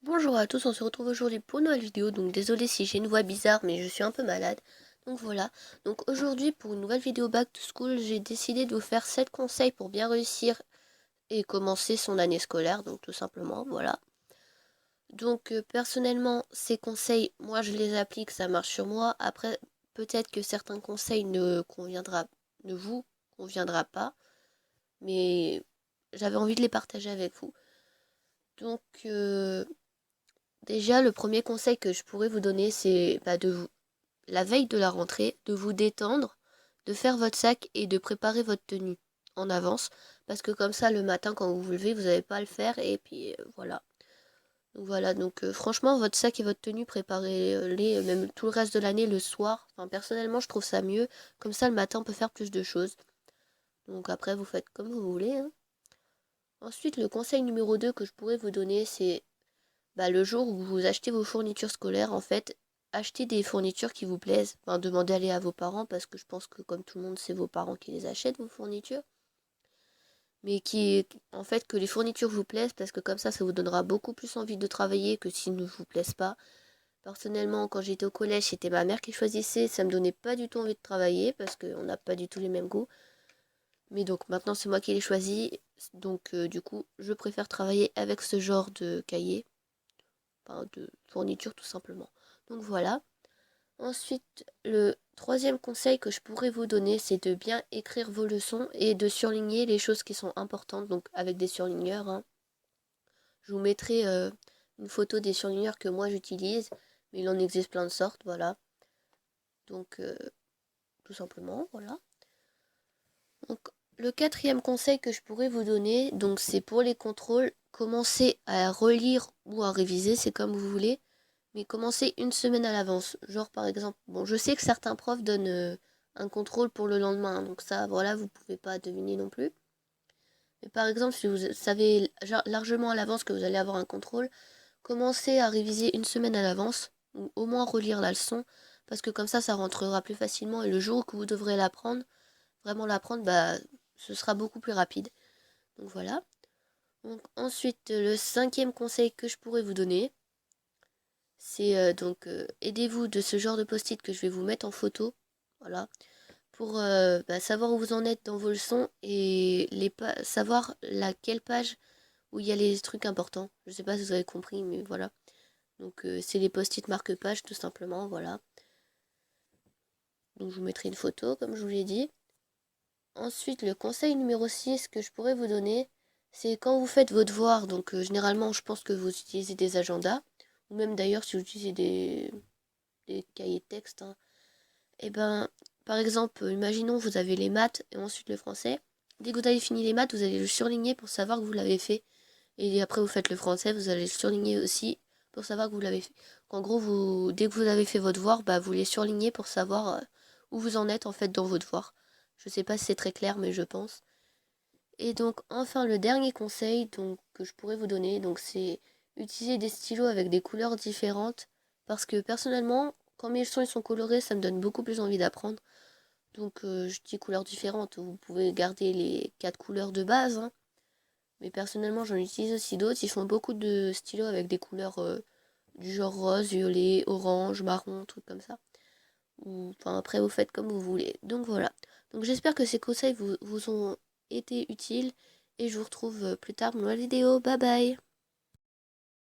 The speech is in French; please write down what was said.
Bonjour à tous, on se retrouve aujourd'hui pour une nouvelle vidéo, donc désolé si j'ai une voix bizarre mais je suis un peu malade. Donc voilà, donc aujourd'hui pour une nouvelle vidéo Back to School, j'ai décidé de vous faire 7 conseils pour bien réussir et commencer son année scolaire, donc tout simplement, voilà. Donc personnellement, ces conseils, moi je les applique, ça marche sur moi. Après, peut-être que certains conseils ne vous conviendra pas, mais j'avais envie de les partager avec vous. Donc déjà, le premier conseil que je pourrais vous donner, c'est la veille de la rentrée, de vous détendre, de faire votre sac et de préparer votre tenue en avance. Parce que comme ça, le matin, quand vous vous levez, vous n'avez pas à le faire. Et puis voilà. Donc voilà, donc franchement, votre sac et votre tenue, préparez-les même tout le reste de l'année, le soir. Enfin, personnellement, je trouve ça mieux. Comme ça, le matin, on peut faire plus de choses. Donc après, vous faites comme vous voulez, hein. Ensuite, le conseil numéro 2 que je pourrais vous donner, c'est le jour où vous achetez vos fournitures scolaires, en fait, achetez des fournitures qui vous plaisent. Enfin, demandez-les à vos parents, parce que je pense que comme tout le monde, c'est vos parents qui les achètent, vos fournitures. Mais en fait, que les fournitures vous plaisent, parce que comme ça vous donnera beaucoup plus envie de travailler que s'ils ne vous plaisent pas. Personnellement, quand j'étais au collège, c'était ma mère qui choisissait, ça me donnait pas du tout envie de travailler, parce qu'on n'a pas du tout les mêmes goûts. Mais donc maintenant, c'est moi qui les choisis, donc du coup, je préfère travailler avec ce genre de cahier, enfin de fourniture tout simplement. Donc voilà. Ensuite, le troisième conseil que je pourrais vous donner, c'est de bien écrire vos leçons et de surligner les choses qui sont importantes, donc avec des surligneurs, hein. Je vous mettrai une photo des surligneurs que moi j'utilise, mais il en existe plein de sortes, voilà. Donc, tout simplement, voilà. Donc, le quatrième conseil que je pourrais vous donner, donc c'est pour les contrôles, commencez à relire ou à réviser, c'est comme vous voulez, mais commencez une semaine à l'avance. Genre par exemple, bon, je sais que certains profs donnent un contrôle pour le lendemain, donc ça, voilà, vous pouvez pas deviner non plus. Mais par exemple, si vous savez largement à l'avance que vous allez avoir un contrôle, commencez à réviser une semaine à l'avance, ou au moins relire la leçon, parce que comme ça rentrera plus facilement, et le jour que vous devrez l'apprendre, vraiment l'apprendre, ce sera beaucoup plus rapide. Donc voilà. Donc ensuite, le cinquième conseil que je pourrais vous donner, c'est aidez-vous de ce genre de post-it que je vais vous mettre en photo, voilà, pour savoir où vous en êtes dans vos leçons et savoir laquelle page où il y a les trucs importants. Je sais pas si vous avez compris, mais voilà. Donc c'est les post-it marque-page tout simplement, voilà. Donc je vous mettrai une photo comme je vous l'ai dit. Ensuite, le conseil numéro 6 que je pourrais vous donner, c'est quand vous faites vos devoirs, donc généralement je pense que vous utilisez des agendas, ou même d'ailleurs si vous utilisez des cahiers de texte, hein. Et ben, par exemple, imaginons vous avez les maths et ensuite le français. Dès que vous avez fini les maths, vous allez le surligner pour savoir que vous l'avez fait. Et après vous faites le français, vous allez le surligner aussi pour savoir que vous l'avez fait. En gros, dès que vous avez fait vos devoirs, vous les surlignez pour savoir où vous en êtes en fait dans vos devoirs. Je sais pas si c'est très clair, mais je pense. Et donc enfin le dernier conseil que je pourrais vous donner, donc c'est utiliser des stylos avec des couleurs différentes. Parce que personnellement, quand mes leçons ils sont colorés, ça me donne beaucoup plus envie d'apprendre. Donc je dis couleurs différentes, vous pouvez garder les 4 couleurs de base, hein. Mais personnellement j'en utilise aussi d'autres. Ils font beaucoup de stylos avec des couleurs du genre rose, violet, orange, marron, trucs comme ça. Ou enfin après vous faites comme vous voulez. Donc voilà. Donc j'espère que ces conseils vous ont été utiles et je vous retrouve plus tard pour une nouvelle vidéo. Bye bye.